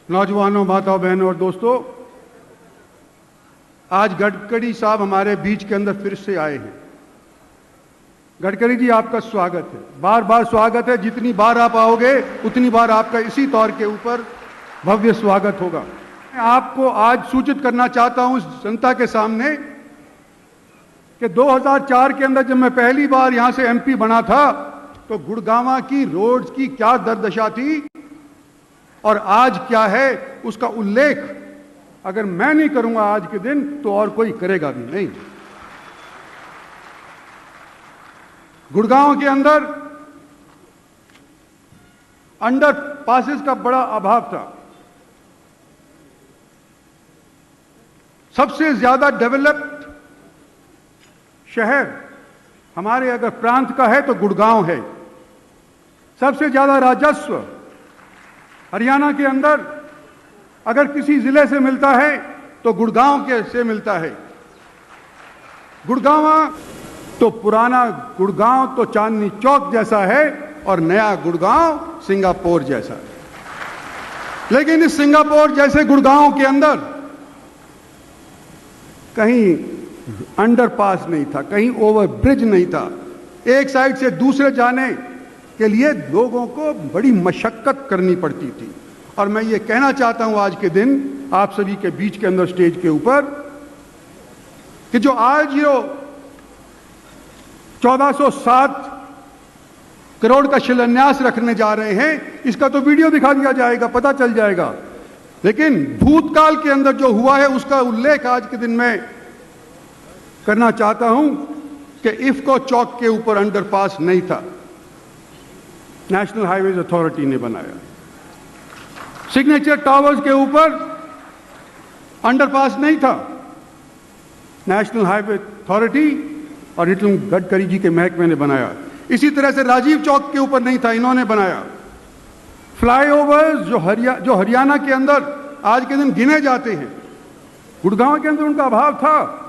नौजवानों, माताओं, बहनों और दोस्तों, आज गडकरी साहब हमारे बीच के अंदर फिर से आए हैं। गडकरी जी, आपका स्वागत है, बार बार स्वागत है। जितनी बार आप आओगे उतनी बार आपका इसी तौर के ऊपर भव्य स्वागत होगा। मैं आपको आज सूचित करना चाहता हूं जनता के सामने कि 2004 के अंदर जब मैं पहली बार यहां से एमपी बना था तो गुड़गांव की रोड्स की क्या दुर्दशा थी और आज क्या है, उसका उल्लेख अगर मैं नहीं करूंगा आज के दिन तो और कोई करेगा भी नहीं। गुड़गांव के अंदर अंडर पासेस का बड़ा अभाव था। सबसे ज्यादा डेवलप्ड शहर हमारे अगर प्रांत का है तो गुड़गांव है। सबसे ज्यादा राजस्व हरियाणा के अंदर अगर किसी जिले से मिलता है तो गुड़गांव के से मिलता है। गुड़गांव तो पुराना गुड़गांव तो चांदनी चौक जैसा है और नया गुड़गांव सिंगापुर जैसा है। लेकिन इस सिंगापुर जैसे गुड़गांव के अंदर कहीं अंडरपास नहीं था, कहीं ओवरब्रिज नहीं था। एक साइड से दूसरे जाने के लिए लोगों को बड़ी मशक्कत करनी पड़ती थी। और मैं ये कहना चाहता हूं आज के दिन आप सभी के बीच के अंदर स्टेज के ऊपर कि जो आज ये 1407 करोड़ का शिलान्यास रखने जा रहे हैं, इसका तो वीडियो दिखा दिया जाएगा, पता चल जाएगा। लेकिन भूतकाल के अंदर जो हुआ है उसका उल्लेख आज के दिन में करना चाहता हूं कि इफ्को चौक के ऊपर अंडरपास नहीं था, नेशनल हाईवेज अथॉरिटी ने बनाया। सिग्नेचर टावर्स के ऊपर अंडरपास नहीं था, नेशनल हाईवे अथॉरिटी और नितिन गडकरी जी के महकमे ने बनाया। इसी तरह से राजीव चौक के ऊपर नहीं था, इन्होंने बनाया। फ्लाईओवर्स जो हरियाणा के अंदर आज के दिन गिने जाते हैं, गुड़गांव के अंदर उनका अभाव था।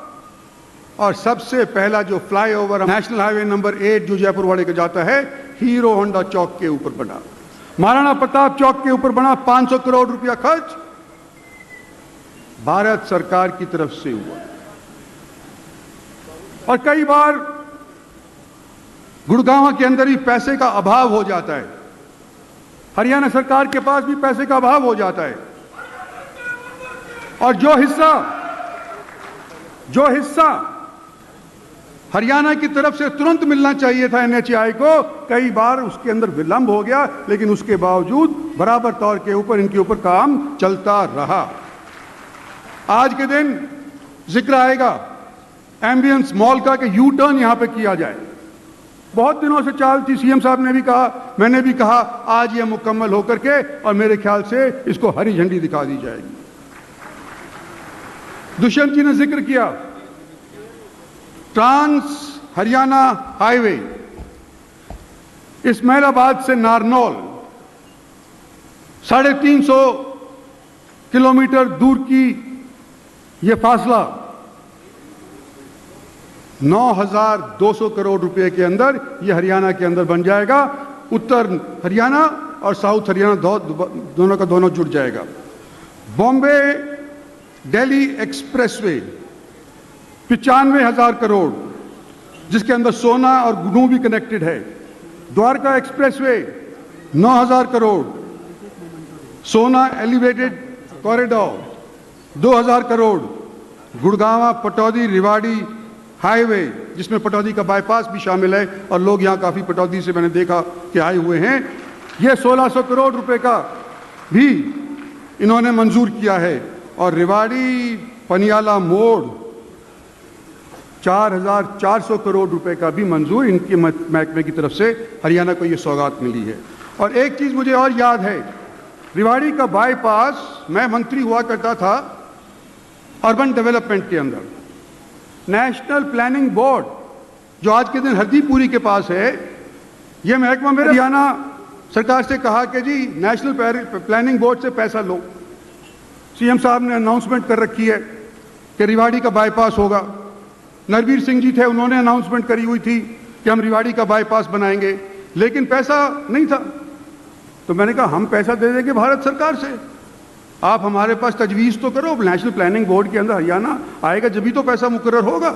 और सबसे पहला जो फ्लाईओवर नेशनल हाईवे नंबर 8 जो जयपुर वाले को जाता है, हीरो होंडा चौक के ऊपर बना। महाराणा प्रताप चौक के ऊपर बना, 500 करोड़ रुपया खर्च भारत सरकार की तरफ से हुआ। और कई बार गुड़गांव के अंदर ही पैसे का अभाव हो जाता है, हरियाणा सरकार के पास भी पैसे का अभाव हो जाता है। और जो हिस्सा हरियाणा की तरफ से तुरंत मिलना चाहिए था एनएचएआई को, कई बार उसके अंदर विलंब हो गया। लेकिन उसके बावजूद बराबर तौर के ऊपर इनके ऊपर काम चलता रहा। आज के दिन जिक्र आएगा एम्बियंस मॉल का कि यू टर्न यहां पे किया जाए। बहुत दिनों से चाल थी, सीएम साहब ने भी कहा, मैंने भी कहा, आज यह मुकम्मल होकर के और मेरे ख्याल से इसको हरी झंडी दिखा दी जाएगी। दुष्यंत जी ने जिक्र किया ट्रांस हरियाणा हाईवे, इस्माइलाबाद से नारनौल 350 किलोमीटर दूर की यह फासला 9,200 करोड़ रुपए के अंदर यह हरियाणा के अंदर बन जाएगा। उत्तर हरियाणा और साउथ हरियाणा दोनों का दोनों जुड़ जाएगा। बॉम्बे दिल्ली एक्सप्रेसवे 95,000 करोड़, जिसके अंदर सोना और गुनू भी कनेक्टेड है। द्वारका एक्सप्रेसवे 9,000 करोड़, सोना elevated corridor 2,000 crore, Gurgaon Pataudi Rewari highway जिसमें पटौदी का बाईपास भी शामिल है और लोग यहां काफी पटौदी से मैंने देखा कि आए हुए हैं। यह 1,600 करोड़ रुपए का भी इन्होंने मंजूर किया है। और रिवाड़ी पनियाला मोड़ 4,400 करोड़ रुपए का भी मंजूर इनके महकमे की तरफ से हरियाणा को यह सौगात मिली है। और एक चीज मुझे और याद है, रिवाड़ी का बाईपास, मैं मंत्री हुआ करता था अर्बन डेवलपमेंट के अंदर, नेशनल प्लानिंग बोर्ड जो आज के दिन हरदीपुरी के पास है, यह महकमा मेरे हरियाणा सरकार से कहा कि जी नेशनल प्लानिंग बोर्ड से पैसा लो। सीएम साहब ने अनाउंसमेंट कर रखी है कि रिवाड़ी का बाईपास होगा। नरवीर सिंह जी थे, उन्होंने अनाउंसमेंट करी हुई थी कि हम रिवाड़ी का बाईपास बनाएंगे, लेकिन पैसा नहीं था। तो मैंने कहा हम पैसा दे देंगे भारत सरकार से, आप हमारे पास तजवीज़ तो करो, नेशनल प्लानिंग बोर्ड के अंदर हरियाणा आएगा जब भी तो पैसा मुकर्रर होगा।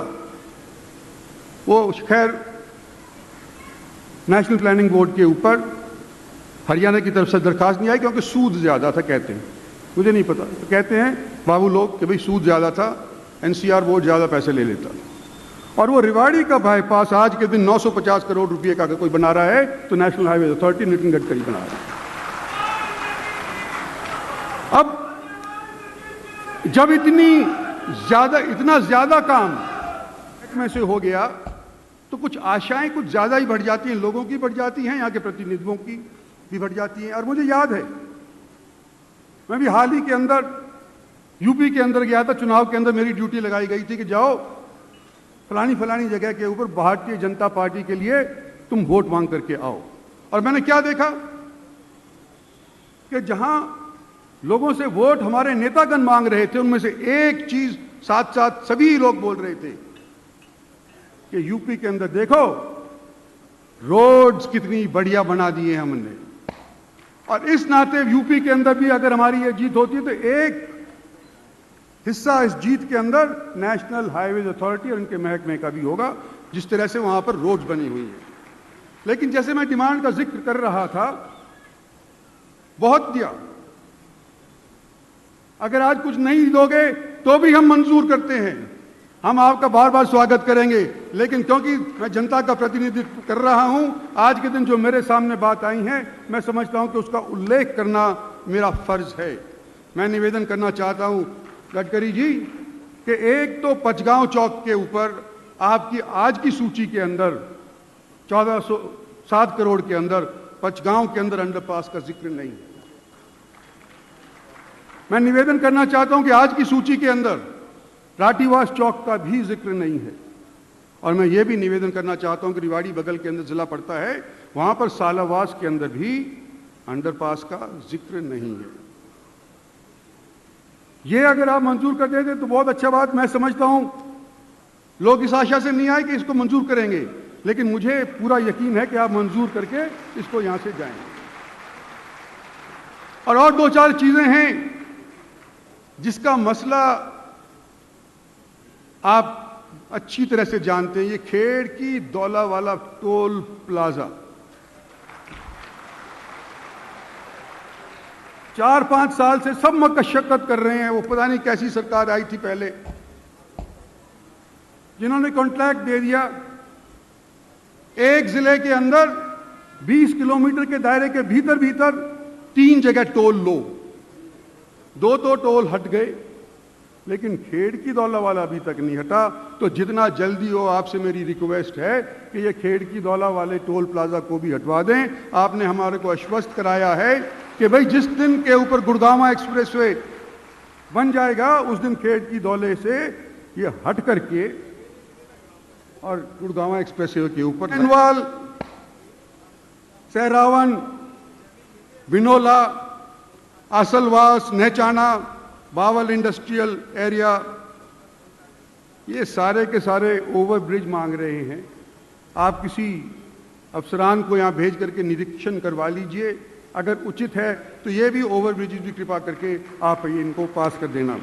वो खैर नेशनल प्लानिंग बोर्ड के ऊपर हरियाणा की तरफ से दरखास्त नहीं आई क्योंकि सूद ज़्यादा था, कहते हैं, मुझे नहीं पता, तो कहते हैं बाबू लोग कि भाई सूद ज़्यादा था, एनसीआर बोर्ड ज़्यादा पैसे ले लेता। और वो रेवाड़ी का बाईपास आज के दिन 950 करोड़ रुपए का अगर कोई बना रहा है तो national highway authority Nitin Gadkari बना रहा है। अब जब इतना ज्यादा काम में से हो गया तो कुछ आशाएं कुछ ज्यादा ही बढ़ जाती हैं, लोगों की बढ़ जाती हैं, यहाँ के प्रतिनिधियों की भी बढ़ जाती हैं। और मुझे याद है मैं भी हाल ही के अंदर यूपी के अंदर गया था, चुनाव के अंदर मेरी ड्यूटी लगाई गई थी कि जाओ फलानी जगह के ऊपर भारतीय जनता पार्टी के लिए तुम वोट मांग करके आओ। और मैंने क्या देखा कि जहां लोगों से वोट हमारे नेतागण मांग रहे थे, उनमें से एक चीज साथ साथ सभी लोग बोल रहे थे कि यूपी के अंदर देखो रोड्स कितनी बढ़िया बना दिए हमने। और इस नाते यूपी के अंदर भी अगर हमारी ये जीत होती है तो एक हिस्सा इस जीत के अंदर नेशनल हाईवेज अथॉरिटी और इनके महकमे का भी होगा, जिस तरह से वहां पर रोड्स बनी हुई हैं। लेकिन जैसे मैं डिमांड का जिक्र कर रहा था, बहुत दिया, अगर आज कुछ नहीं दोगे तो भी हम मंजूर करते हैं, हम आपका बार बार स्वागत करेंगे। लेकिन क्योंकि मैं जनता का प्रतिनिधित्व कर रहा हूं, आज के दिन जो मेरे सामने बात आई है, मैं समझता हूं कि उसका उल्लेख करना मेरा फर्ज है। मैं निवेदन करना चाहता हूं गडकरी जी कि एक तो पचगांव चौक के ऊपर आपकी आज की सूची के अंदर 1407 करोड़ के अंदर पचगांव के अंदर अंडरपास का जिक्र नहीं है। मैं निवेदन करना चाहता हूं कि आज की सूची के अंदर राठीवास चौक का भी जिक्र नहीं है। और मैं ये भी निवेदन करना चाहता हूं कि रेवाड़ी बगल के अंदर जिला पड़ता है, वहां पर सालावास के अंदर भी अंडरपास का जिक्र नहीं है। ये अगर आप मंजूर कर देते तो बहुत अच्छा बात। मैं समझता हूं लोग इस आशा से नहीं आए कि इसको मंजूर करेंगे, लेकिन मुझे पूरा यकीन है कि आप मंजूर करके इसको यहां से जाएंगे। और दो चार चीजें हैं जिसका मसला आप अच्छी तरह से जानते हैं। ये खेड़ की दौला वाला टोल प्लाजा 4-5 साल से सब मशक्कत कर रहे हैं। वो पता नहीं कैसी सरकार आई थी पहले, जिन्होंने कॉन्ट्रैक्ट दे दिया एक जिले के अंदर 20 किलोमीटर के दायरे के भीतर 3 जगह टोल लो। 2 तो टोल हट गए, लेकिन खेड़ की दौला वाला अभी तक नहीं हटा। तो जितना जल्दी हो, आपसे मेरी रिक्वेस्ट है कि ये खेड़ की दौला वाले टोल प्लाजा को भी हटवा दें। आपने हमारे को आश्वस्त कराया है कि भाई जिस दिन के ऊपर गुड़गांव एक्सप्रेसवे बन जाएगा उस दिन खेड़ की दौले से ये हट करके और गुड़गांव एक्सप्रेसवे के ऊपर नैनवाल, सहरावन, बिनोला, आसलवास, नहचाना, बावल इंडस्ट्रियल एरिया, ये सारे के सारे ओवरब्रिज मांग रहे हैं। आप किसी अफसरान को यहाँ भेज करके निरीक्षण करवा लीजिए, अगर उचित है तो ये भी ओवरब्रिज भी कृपा करके आप इनको पास कर देना।